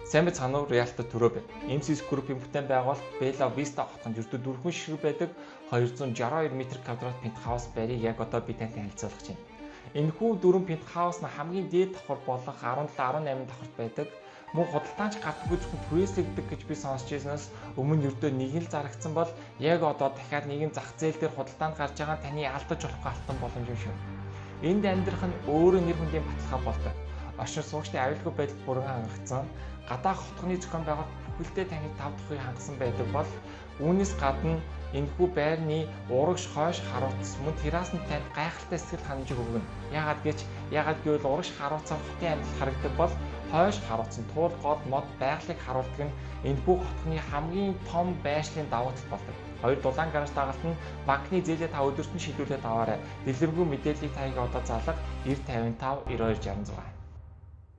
Сайн мэцхан уу, Realty төрөө байна. MCS Group-ийн бүтээн байгуулалт Bella Vista хотод ердөө дөрвөн ширхэг байдаг 262 м2 пентхаус байрыг яг одоо би тантай танилцуулах чинь. Энэхүү дөрвөн пентхаус нь хамгийн дээд давхар болох 17-18 давхарт байдаг. Мөн худалдаанч гардаггүй зөвхөн пресслэгдэг гэж би сонсч байснаас өмнө ердөө нэг л зарагдсан бол яг одоо дахиад нэгэн зах зээл дээр худалдаанд гарч байгаа таны алдаж болох алтан боломж юм шүү. Энд амьдрах нь өөрөө нэр хүндийн баталгаа болдог. Орчин суугчдын аюулгүй байдалд бүрэн хангагдсан, гадаах хотгоны зохион байгуулалт бүхэлдээ таныг тав дахин хангасан байдаг бол үүнээс гадна энэхүү байрны урагш хойш харуулц мөн террасны танд гайхалтай сэтгэл ханамжийг өгнө. Яагаад гэвэл урагш харуулцаар хотын амьдрал харагдаг бол хойш харуулц нь туул гол мод байгалыг харуулдаг нь энэхүү хотгоны хамгийн том байшлийн давуу тал болдог. Хоёр дулаан гараж дагалт нь банкны зээлээ та өдөрт нь шийдвэрлээд аваарай. Дэлгэрэнгүй мэдээллийг таяг одоо залга 9055 9266